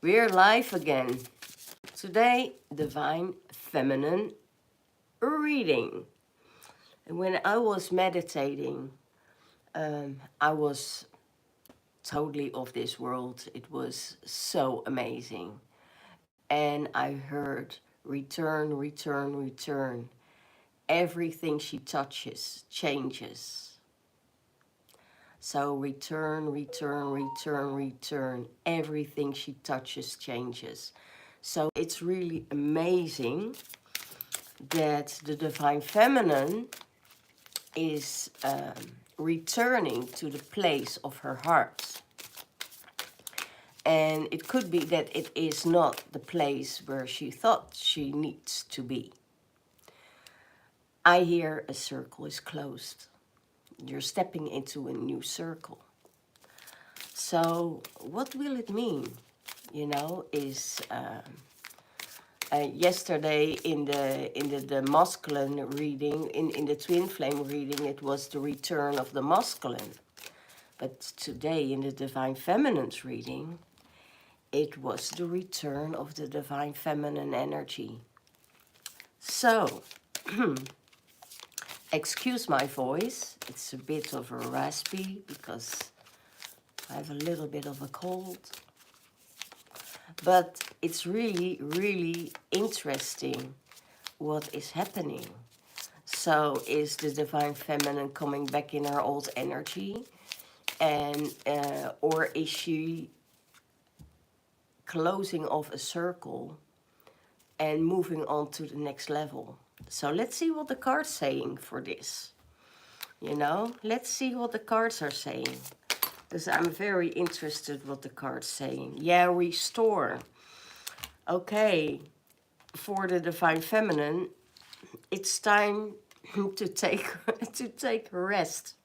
We're live again. Today, Divine Feminine reading. And when I was meditating, I was totally of this world. It was so amazing. And I heard return, return, return. Everything she touches changes. So return, return, return, return. Everything she touches changes. So it's really amazing that the Divine Feminine is returning to the place of her heart. And it could be that it is not the place where she thought she needs to be. I hear a circle is closed. You're stepping into a new circle. So what will it mean? You know, is yesterday in the masculine reading, in the Twinflame reading, it was the return of the masculine. But today in the Divine Feminine's reading, it was the return of the Divine Feminine energy. So, excuse my voice, it's a bit of a raspy because I have a little bit of a cold. But it's really, really interesting what is happening. So is the Divine Feminine coming back in her old energy? And or is she closing off a circle and moving on to the next level? So let's see what the cards saying for this. You know, let's see what the cards are saying. Because I'm very interested what the card's saying. Yeah, restore. Okay, for the Divine Feminine, it's time to take a rest.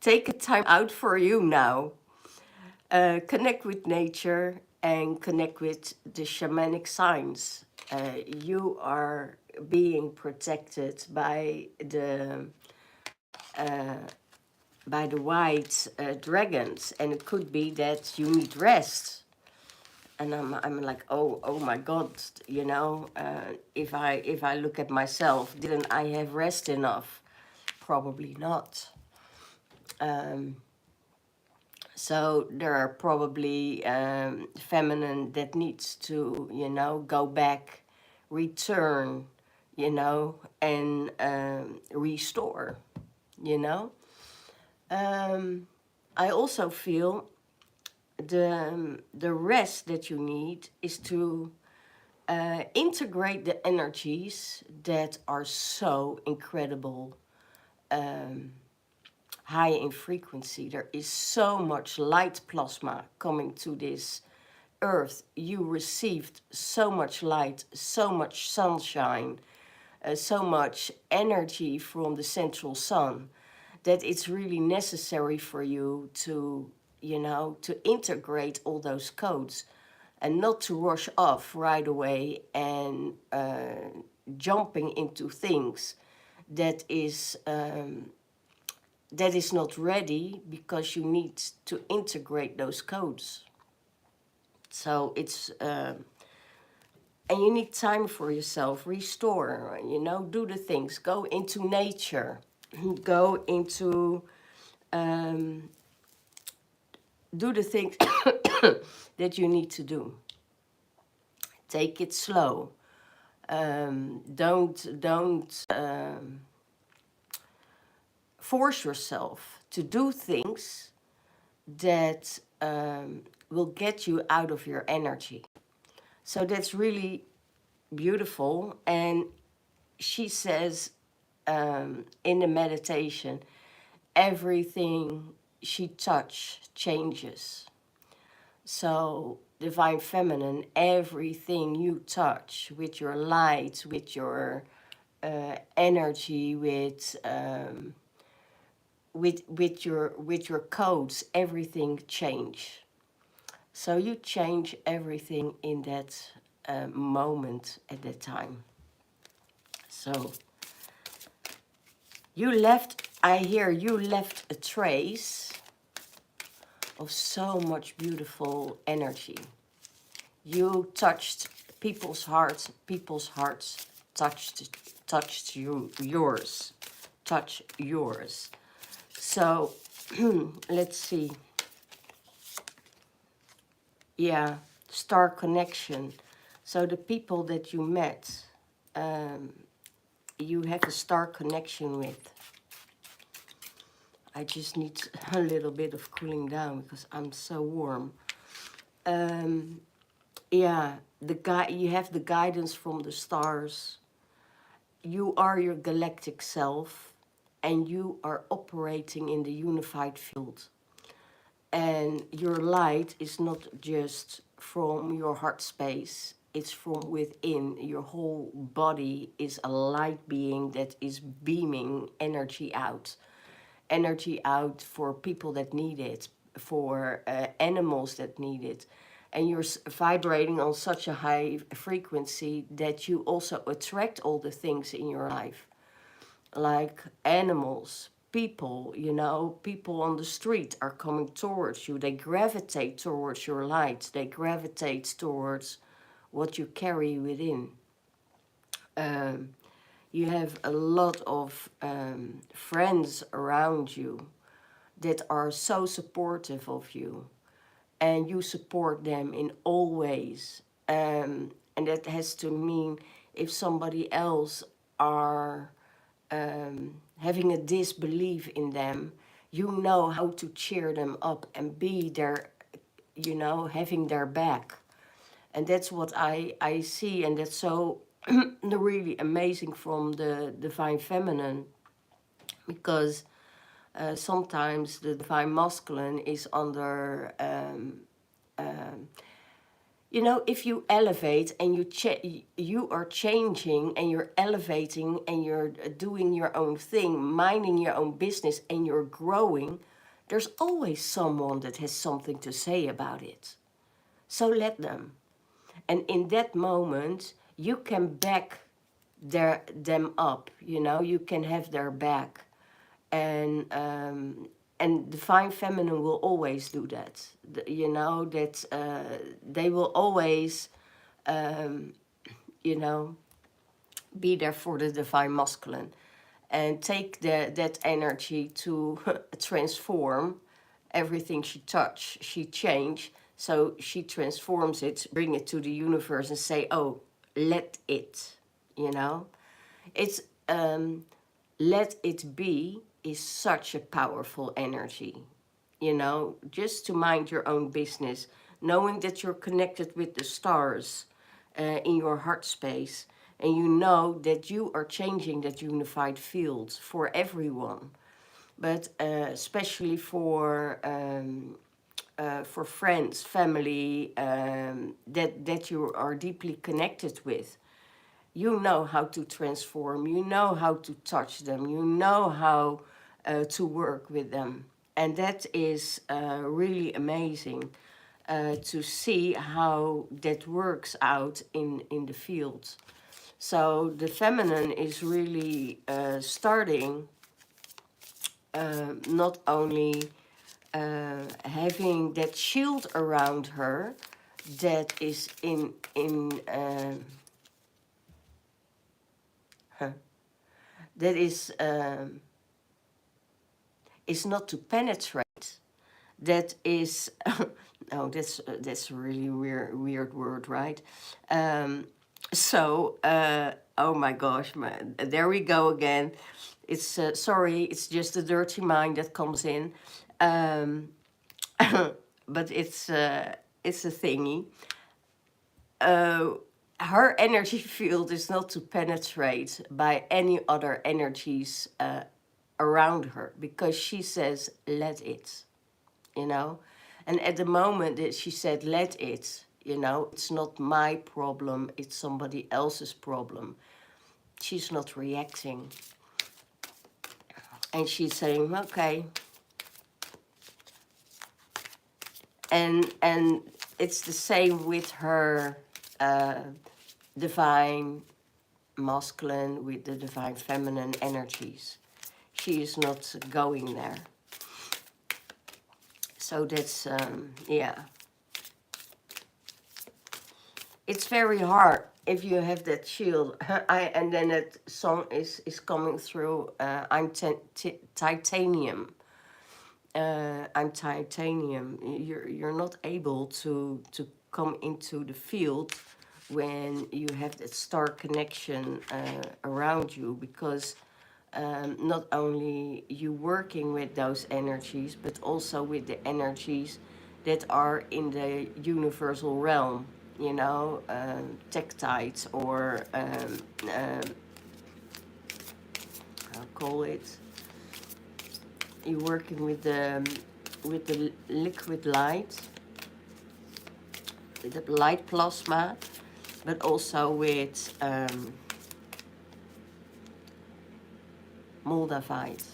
Take a time out for you now. Connect with nature and connect with the shamanic signs. You are being protected by the white dragons, and it could be that you need rest. And I'm like, oh my God, you know, if I look at myself, didn't I have rest enough? Probably not. So there are probably feminine that needs to, you know, go back, return, you know, and restore, you know. I also feel the rest that you need is to integrate the energies that are so incredible, high in frequency. There is so much light plasma coming to this earth. You received so much light, so much sunshine, so much energy from the central sun, that it's really necessary for you to, you know, to integrate all those codes and not to rush off right away and jumping into things that is not ready, because you need to integrate those codes. So it's and you need time for yourself. Restore, you know, do the things, go into nature, go into do the things that you need to do. Take it slow. Don't force yourself to do things that will get you out of your energy. So that's really beautiful. And she says in the meditation, everything she touches changes. So Divine Feminine, everything you touch with your light, with your energy, with your codes, everything change. So you change everything in that moment at that time. So you left, I hear you left a trace of so much beautiful energy. You touched people's hearts touched yours, touch yours. So let's see. Yeah, star connection. So the people that you met, you have a star connection with. I just need a little bit of cooling down because I'm so warm. Yeah, you have the guidance from the stars. You are your galactic self, and you are operating in the unified field. And your light is not just from your heart space, it's from within. Your whole body is a light being that is beaming energy out. Energy out for people that need it, for animals that need it. And you're vibrating on such a high frequency that you also attract all the things in your life, like animals, people, you know, people on the street are coming towards you. They gravitate towards your light. They gravitate towards what you carry within. You have a lot of friends around you that are so supportive of you, and you support them in all ways. And that has to mean if somebody else are having a disbelief in them, you know how to cheer them up and be there, you know, having their back. And that's what I see, and that's so really amazing from the Divine Feminine, because sometimes the Divine Masculine is under you know, if you elevate and you are changing and you're elevating and you're doing your own thing, minding your own business, and you're growing, there's always someone that has something to say about it. So let them. And in that moment, you can back them up, you know, you can have their back. And Divine Feminine will always do that. You know, that they will always, you know, be there for the Divine Masculine, and take that energy to transform everything she touch, she change. So she transforms it, bring it to the universe, and say, "Oh, let it," you know. It's let it be is such a powerful energy, you know, just to mind your own business, knowing that you're connected with the stars in your heart space, and you know that you are changing that unified field for everyone, but especially for friends, family, that you are deeply connected with. You know how to transform, you know how to touch them, you know how to work with them. And that is really amazing to see how that works out in the field. So the feminine is really starting not only having that shield around her that is that is not to penetrate. That is, no, that's a really weird word, right? Oh my gosh, there we go again. It's sorry, it's just a dirty mind that comes in, but it's a thingy. Her energy field is not to penetrate by any other energies around her, because she says, let it, you know. And at the moment that she said, let it, you know, it's not my problem, it's somebody else's problem. She's not reacting. And she's saying, okay. And it's the same with her divine masculine with the divine feminine energies. She is not going there. So that's, yeah. It's very hard if you have that shield. And then that song is coming through. I'm titanium. I'm titanium. You're not able to come into the field when you have that star connection around you, because not only you working with those energies, but also with the energies that are in the universal realm, you know, tektites, or I'll call it, you're working with the liquid light, with the light plasma, but also with Moldavite.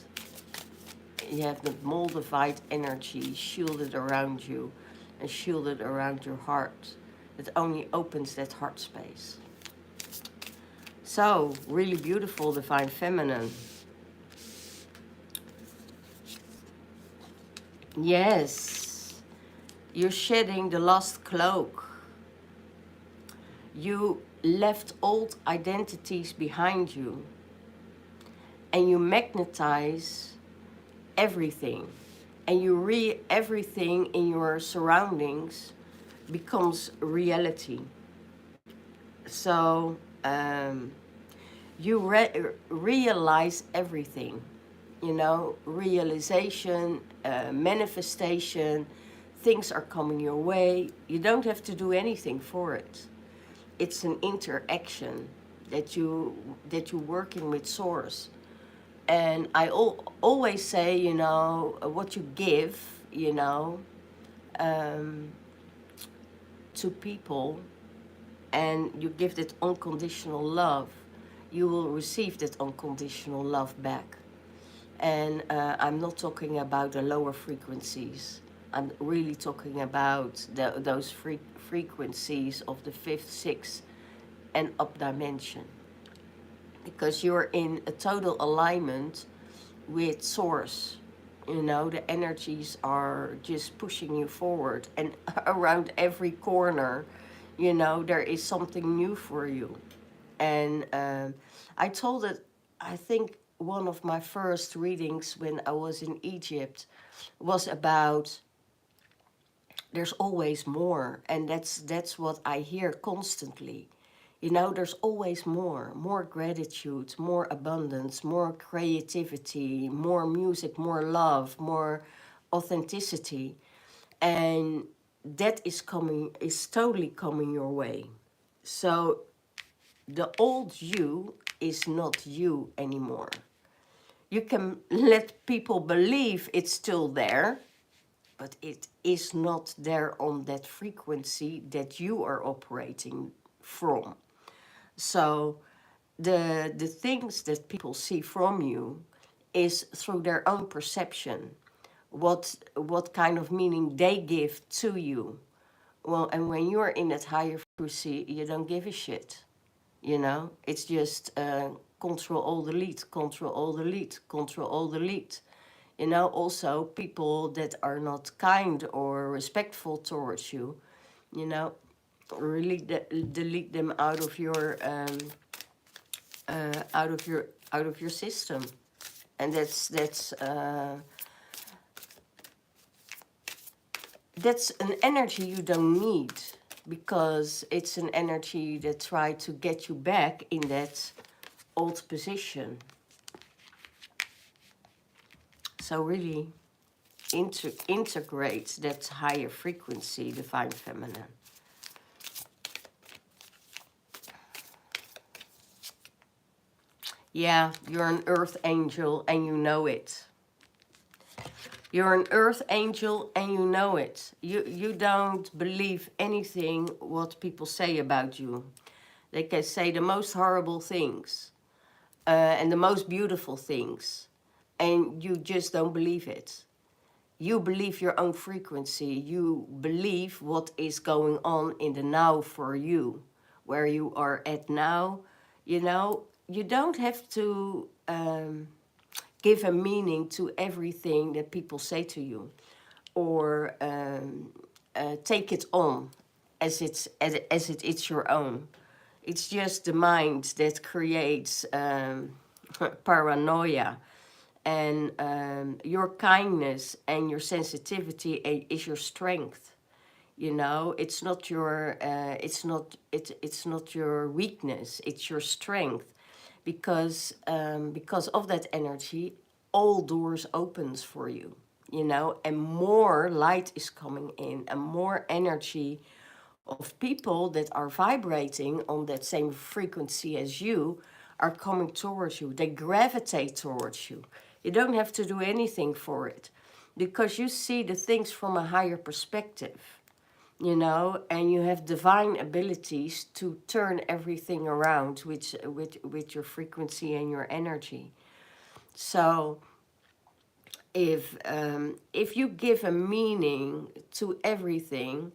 You have the Moldavite energy shielded around you and shielded around your heart. It only opens that heart space. So, really beautiful, Divine Feminine. Yes, you're shedding the last cloak. You left old identities behind you, and you magnetize everything, and everything in your surroundings becomes reality. So you realize everything, you know, realization, manifestation, things are coming your way. You don't have to do anything for it. It's an interaction that you're working with Source. And I always say, you know, what you give, you know, to people, and you give that unconditional love, you will receive that unconditional love back. And I'm not talking about the lower frequencies. I'm really talking about those frequencies of the fifth, sixth, and up dimension. Because you're in a total alignment with Source. You know, the energies are just pushing you forward, and around every corner, you know, there is something new for you. And I told it, I think one of my first readings when I was in Egypt was about there's always more, and that's what I hear constantly. You know, there's always more gratitude, more abundance, more creativity, more music, more love, more authenticity. And that is totally coming your way. So the old you is not you anymore. You can let people believe it's still there, but it is not there on that frequency that you are operating from. So the things that people see from you is through their own perception, what kind of meaning they give to you. Well, and when you're in that higher frequency, you don't give a shit. You know, it's just control all delete, control all delete, control all delete. You know, also people that are not kind or respectful towards you, you know, really delete them out of your out of your system. And that's an energy you don't need, because it's an energy that tries to get you back in that old position. So really integrate that higher frequency, Divine Feminine. Yeah, you're an earth angel and you know it. You're an earth angel and you know it. You don't believe anything what people say about you. They can say the most horrible things and the most beautiful things, and you just don't believe it. You believe your own frequency. You believe what is going on in the now for you, where you are at now. You know, you don't have to give a meaning to everything that people say to you. or take it on as it's your own. It's just the mind that creates paranoia, and your kindness and your sensitivity is your strength. You know, it's not your it's not your weakness, it's your strength, because of that energy all doors opens for you, you know, and more light is coming in, and more energy of people that are vibrating on that same frequency as you are coming towards you. They gravitate towards you. You don't have to do anything for it, because you see the things from a higher perspective, you know, and you have divine abilities to turn everything around with your frequency and your energy. So if you give a meaning to everything,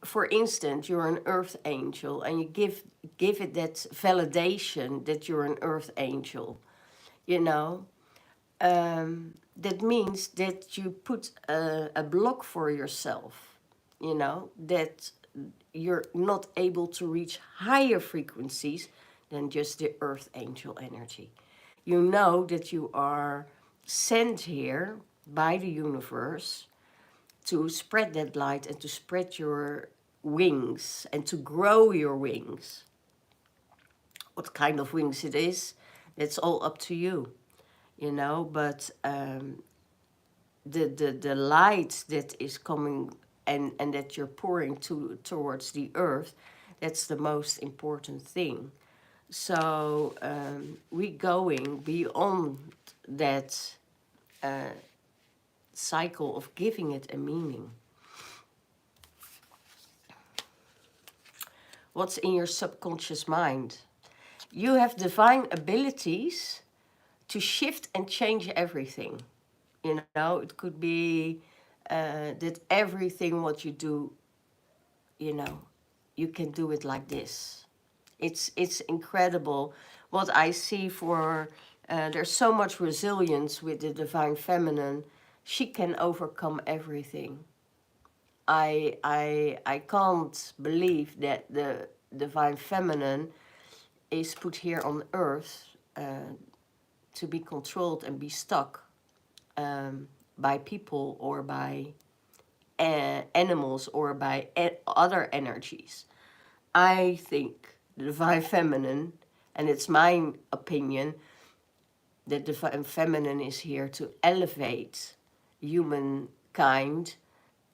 for instance, you're an earth angel, and you give it that validation that you're an earth angel, you know, that means that you put a block for yourself, you know, that you're not able to reach higher frequencies than just the earth angel energy. You know that you are sent here by the universe to spread that light and to spread your wings and to grow your wings. What kind of wings it is, that's all up to you, you know, but the light that is coming and that you're pouring towards the earth, that's the most important thing. So we going beyond that cycle of giving it a meaning. What's in your subconscious mind? You have divine abilities to shift and change everything. You know, it could be that everything what you do, you know, you can do it like this. It's incredible what I see for, there's so much resilience with the divine feminine. She can overcome everything. I can't believe that the divine feminine is put here on earth to be controlled and be stuck by people or by animals or by other energies. I think the divine feminine, and it's my opinion, that the divine feminine is here to elevate humankind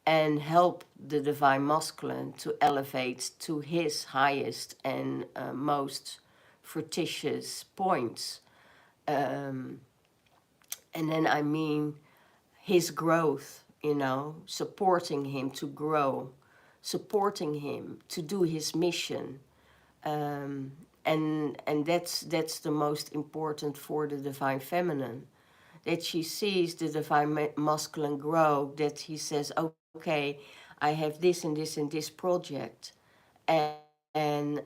and help the divine masculine to elevate to his highest and most fructious points. And then I mean his growth, you know, supporting him to grow, supporting him to do his mission. And that's the most important for the divine feminine, that she sees the divine masculine grow, that he says, okay, I have this and this and this project, and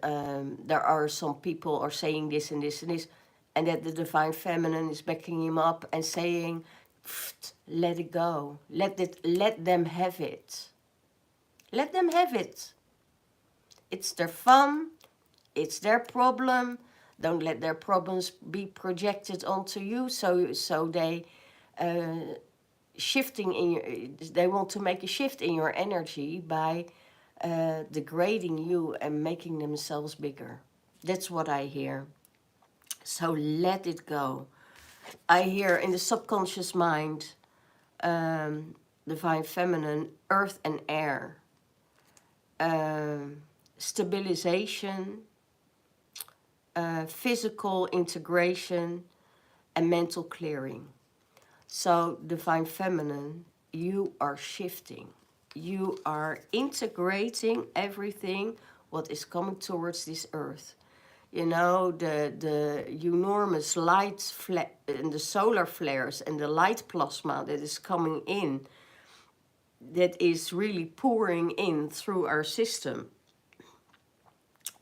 there are some people are saying this and this and this, and that the divine feminine is backing him up and saying, let it go, let them have it, let them have it. It's their fun, it's their problem. Don't let their problems be projected onto you. So they shifting in your, they want to make a shift in your energy by degrading you and making themselves bigger. That's what I hear. So let it go. I hear in the subconscious mind, divine feminine, earth and air, stabilization, physical integration, and mental clearing. So divine feminine, you are shifting. You are integrating everything what is coming towards this earth. You know, the enormous light and the solar flares and the light plasma that is coming in, that is really pouring in through our system,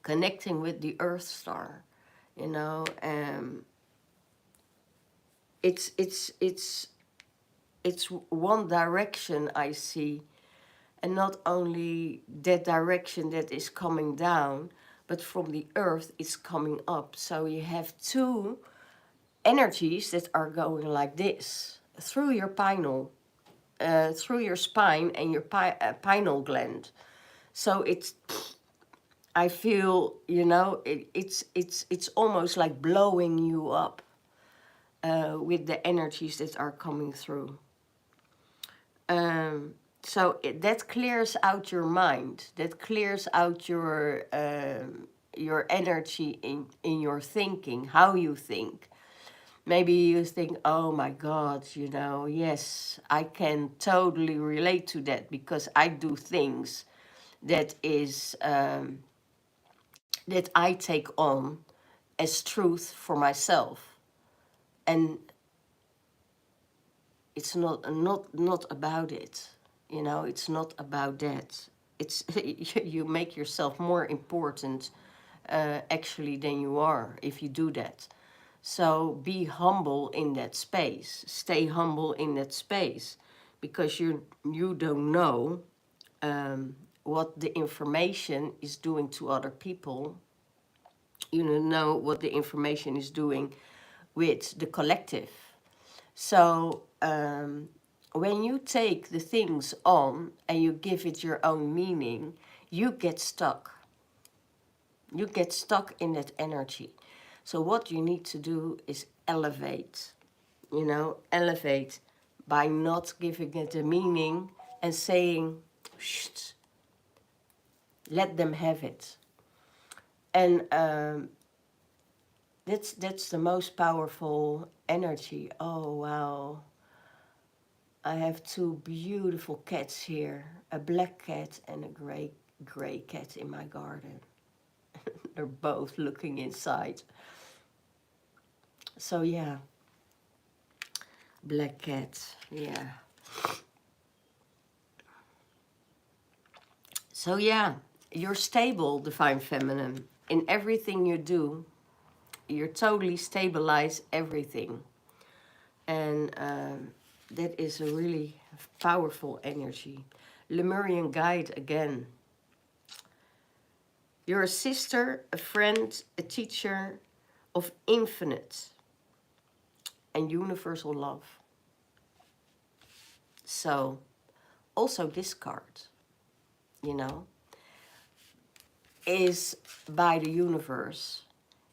connecting with the Earth star, you know. It's it's one direction I see, and not only that direction that is coming down, but from the earth it's coming up. So you have two energies that are going like this through your pineal, through your spine and your pineal gland. So it's, I feel, you know, it's almost like blowing you up with the energies that are coming through. So that clears out your mind. That clears out your energy in your thinking, how you think. Maybe you think, oh my God, you know, yes, I can totally relate to that because I do things that is that I take on as truth for myself, and it's not about it. You know, it's not about that. It's you make yourself more important actually than you are if you do that. So be humble in that space. Stay humble in that space, because you don't know what the information is doing to other people. You don't know what the information is doing with the collective. So when you take the things on and you give it your own meaning, you get stuck. You get stuck in that energy. So what you need to do is elevate, you know, elevate by not giving it a meaning and saying, shh, let them have it. And that's the most powerful energy. Oh, wow. I have two beautiful cats here, a black cat and a gray cat in my garden. They're both looking inside. So yeah, black cat, yeah. So yeah, you're stable, Divine Feminine. In everything you do, you totally stabilize everything. And that is a really powerful energy. Lemurian guide again. You're a sister, a friend, a teacher of infinite and universal love. So also this card, you know, is by the universe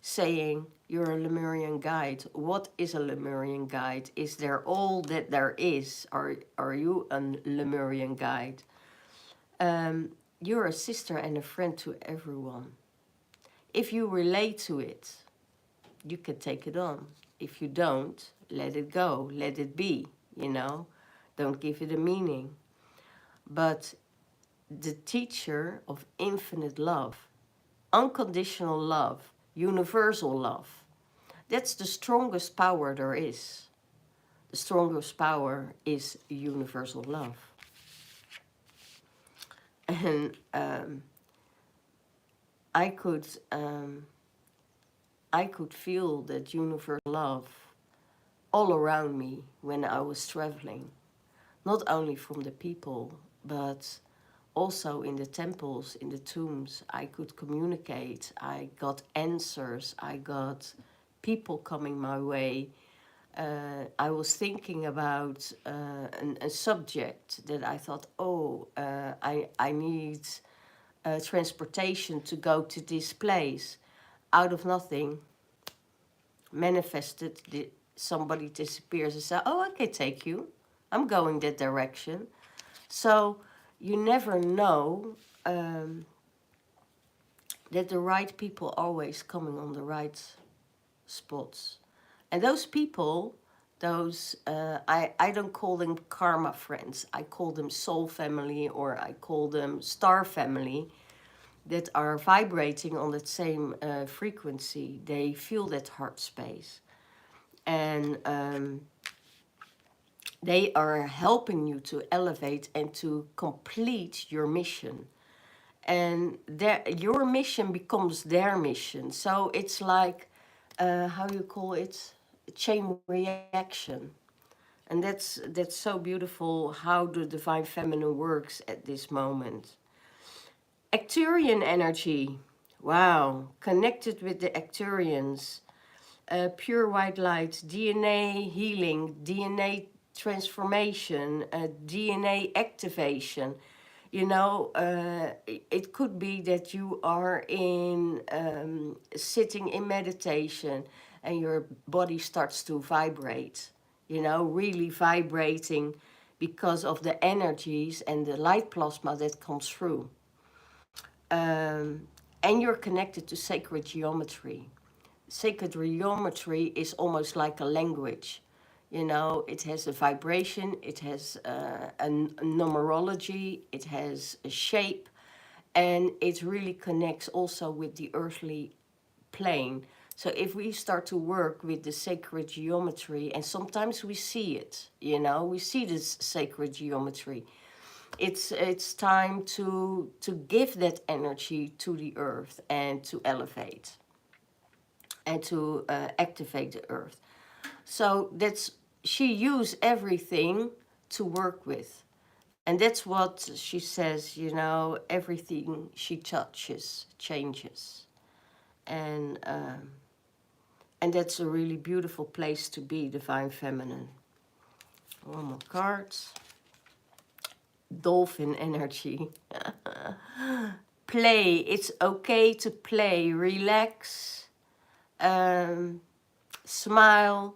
saying you're a Lemurian guide. What is a Lemurian guide? Is there all that there is? Are you a Lemurian guide? You're a sister and a friend to everyone. If you relate to it, you can take it on. If you don't, let it go, let it be, you know. Don't give it a meaning. But the teacher of infinite love, unconditional love, universal love, that's the strongest power there is. The strongest power is universal love. And I could feel that universal love all around me when I was traveling. Not only from the people, but also in the temples, in the tombs. I could communicate. I got answers. I got people coming my way. I was thinking about a subject that I thought, oh, I need transportation to go to this place. Out of nothing, manifested, somebody disappears and says, oh, I can take you. I'm going that direction. So you never know that the right people always coming on the right spots. And those people, those, I don't call them karma friends. I call them soul family, or I call them star family, that are vibrating on that same frequency. They feel that heart space. And they are helping you to elevate and to complete your mission. And your mission becomes their mission. So it's like, how you call it? A chain reaction. And that's so beautiful how the divine feminine works at this moment. Acturian energy. Wow. Connected with the Acturians. Pure white light, DNA healing, DNA transformation, DNA activation. You know, it could be that you are in sitting in meditation and your body starts to vibrate, you know, really vibrating because of the energies and the light plasma that comes through. And you're connected to sacred geometry. Sacred geometry is almost like a language. You know, it has a vibration, it has a numerology, it has a shape, and it really connects also with the earthly plane. So if we start to work with the sacred geometry, and sometimes we see it, you know, we see this sacred geometry. It's time to give that energy to the earth and to elevate and to activate the earth. So that's she used everything to work with. And that's what she says, you know, everything she touches changes. And that's a really beautiful place to be, divine feminine. One more card. Dolphin energy. Play. It's okay to play. Relax. Smile.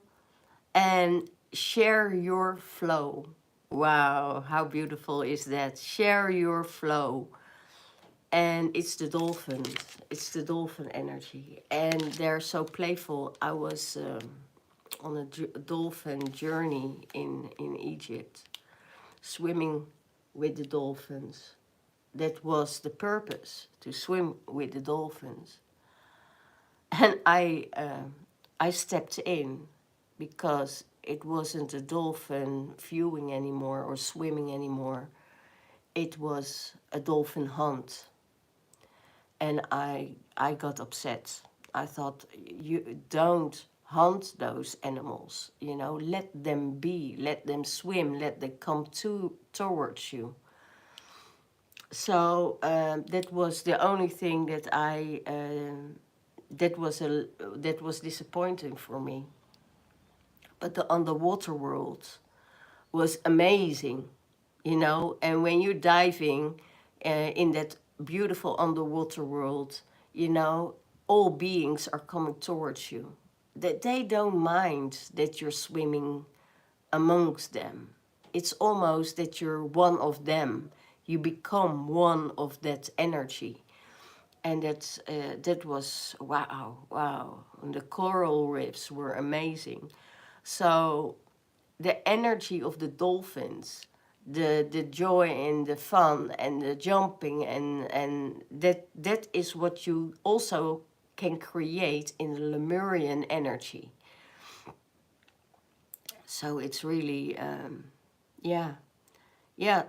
And share your flow. Wow, how beautiful is that? Share your flow. And it's the dolphins. It's the dolphin energy. And they're so playful. I was on a dolphin journey in Egypt, swimming with the dolphins. That was the purpose, to swim with the dolphins. And I stepped in because it wasn't a dolphin viewing anymore or swimming anymore. It was a dolphin hunt. And I got upset. I thought, you don't hunt those animals, you know, let them be, let them swim, let them come towards you. So that was the only thing that that was disappointing for me. But the underwater world was amazing, you know. And when you're diving in that beautiful underwater world, you know, all beings are coming towards you. That they don't mind that you're swimming amongst them. It's almost that you're one of them. You become one of that energy. And that was wow, wow. And the coral reefs were amazing. So the energy of the dolphins, the joy and the fun and the jumping and that is what you also can create in the Lemurian energy. So it's really yeah, yeah,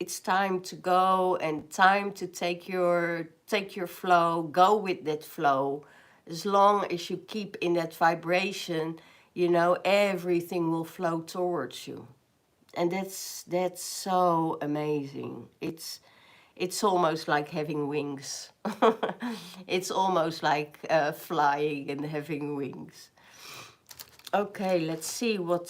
it's time to go and time to take your flow, go with that flow. As long as you keep in that vibration, you know, everything will flow towards you. And that's so amazing. It's almost like having wings. It's almost like flying and having wings. Okay, let's see what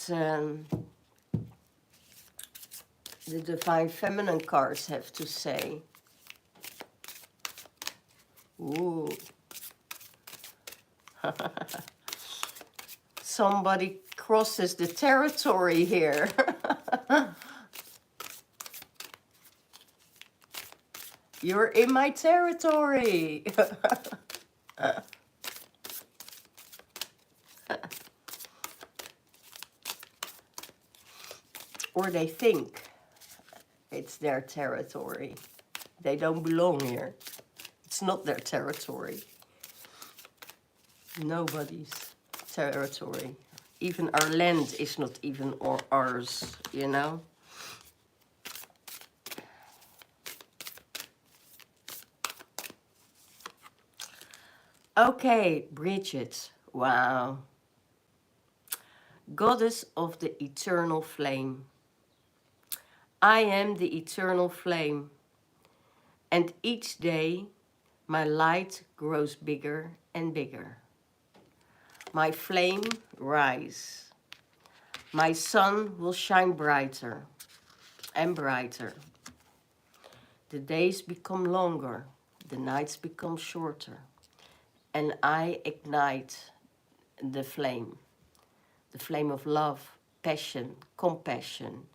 the divine feminine cards have to say. Ooh. Somebody crosses the territory here. You're in my territory. Or they think it's their territory. They don't belong here. It's not their territory. Nobody's territory. Even our land is not even ours, you know? Okay, Bridget. Wow. Goddess of the eternal flame. I am the eternal flame, and each day my light grows bigger and bigger. My flame rise. My sun will shine brighter and brighter. The days become longer, the nights become shorter, and I ignite the flame of love, passion, compassion,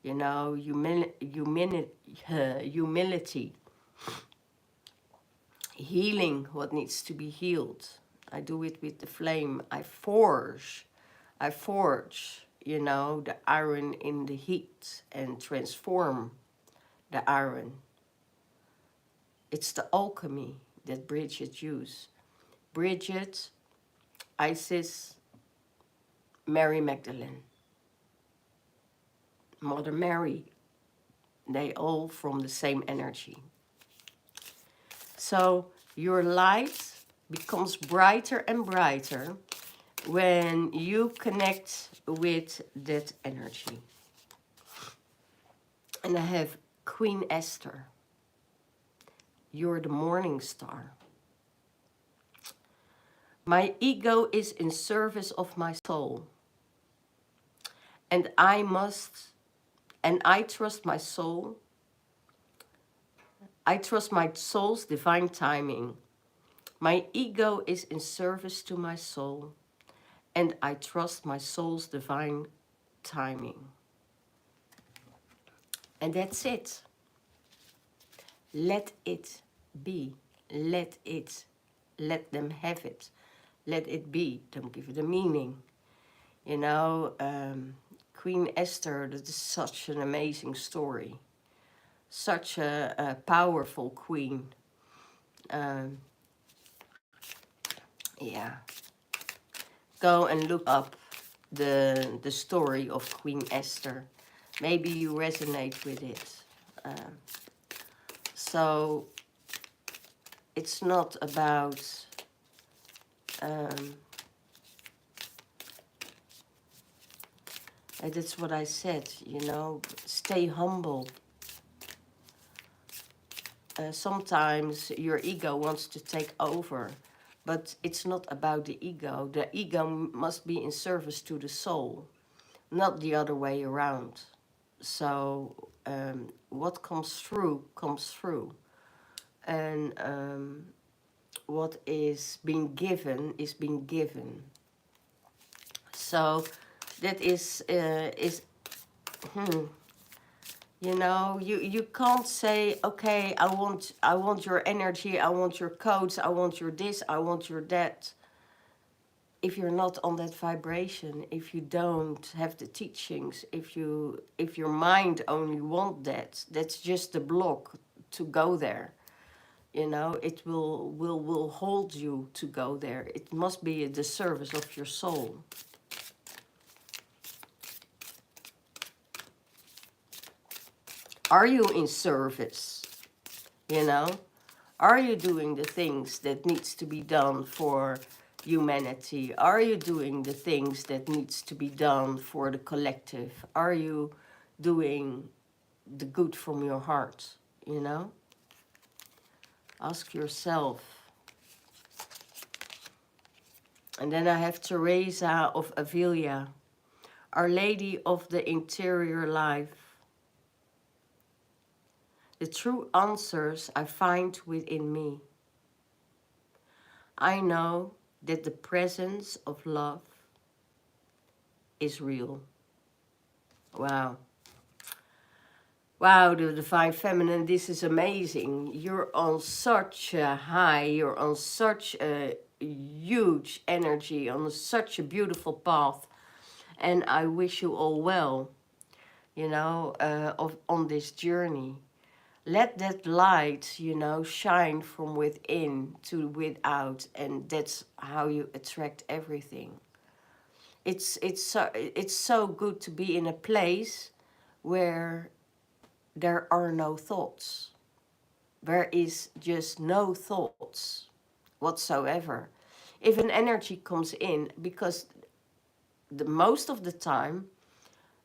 you know, humility, healing what needs to be healed. I do it with the flame. I forge, you know, the iron in the heat and transform the iron. It's the alchemy that Bridget used. Bridget, Isis, Mary Magdalene, Mother Mary, they all from the same energy. So your light becomes brighter and brighter when you connect with that energy. And I have Queen Esther. You're the morning star. My ego is in service of my soul. And I trust my soul. I trust my soul's divine timing. My ego is in service to my soul. And I trust my soul's divine timing. And that's it. Let it be. Let them have it. Let it be. Don't give it a meaning. You know, Queen Esther, that is such an amazing story. Such a powerful queen. Yeah. Go and look up the story of Queen Esther. Maybe you resonate with it. So it's not about and that's what I said, you know, stay humble. Sometimes your ego wants to take over, but it's not about the ego. The ego must be in service to the soul, not the other way around. So what comes through, comes through. And what is being given is being given. So that is you know, you can't say, okay, I want your energy, I want your codes, I want your this, I want your that. If you're not on that vibration, if you don't have the teachings, if your mind only want that, that's just a block to go there. You know, it will hold you to go there. It must be the service of your soul. Are you in service? You know, are you doing the things that needs to be done for humanity? Are you doing the things that needs to be done for the collective? Are you doing the good from your heart? You know, ask yourself. And then I have Teresa of Avila, Our Lady of the Interior Life. The true answers I find within me. I know that the presence of love is real. Wow. Wow, the Divine Feminine, this is amazing. You're on such a high, you're on such a huge energy, on such a beautiful path. And I wish you all well, you know, on this journey. Let that light, you know, shine from within to without, and that's how you attract everything. It's so good to be in a place where there are no thoughts. There is just no thoughts whatsoever. If an energy comes in, because the most of the time,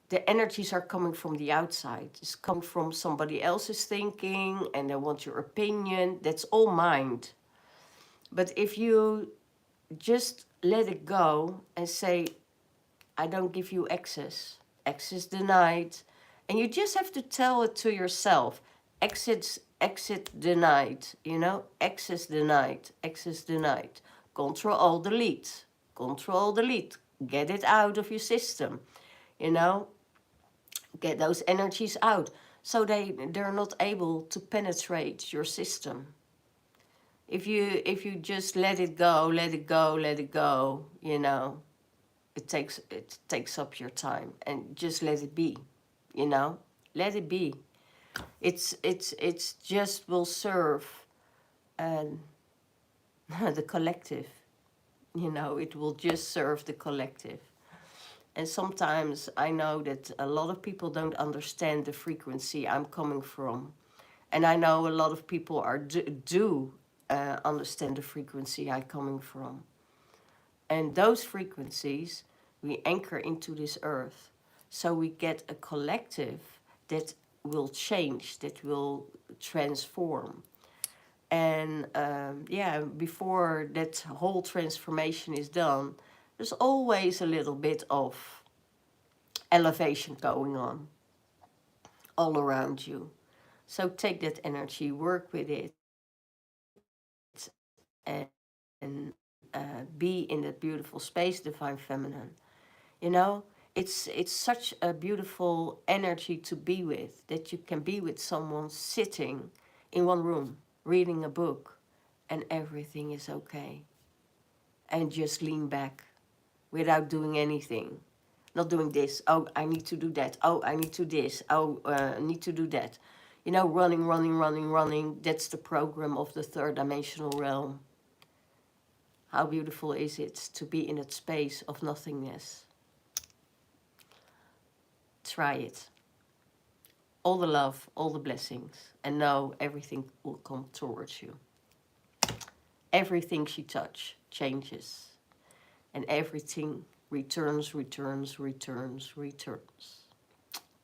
the energies are coming from the outside. It's coming from somebody else's thinking, and they want your opinion. That's all mind. But if you just let it go and say, I don't give you access, access denied, and you just have to tell it to yourself, exit denied, you know, access denied, access denied. Control delete, control delete, get it out of your system, you know, get those energies out, so they're not able to penetrate your system. If you just let it go, let it go, let it go, you know, it takes up your time, and just let it be, you know, let it be. It's just will serve um, the collective, you know, it will just serve the collective. And sometimes I know that a lot of people don't understand the frequency I'm coming from. And I know a lot of people do understand the frequency I'm coming from. And those frequencies we anchor into this earth. So we get a collective that will change, that will transform. And yeah, before that whole transformation is done, there's always a little bit of elevation going on all around you. So take that energy, work with it, and be in that beautiful space, divine feminine. You know, it's such a beautiful energy to be with, that you can be with someone sitting in one room, reading a book, and everything is okay. And just lean back without doing anything. Not doing this. Oh, I need to do that. Oh, I need to this. Oh, I need to do that. You know, running, running, running, running. That's the program of the third dimensional realm. How beautiful is it to be in that space of nothingness? Try it. All the love, all the blessings, and know everything will come towards you. Everything you touch changes, and everything returns, returns, returns, returns.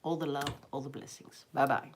All the love, all the blessings. Bye-bye.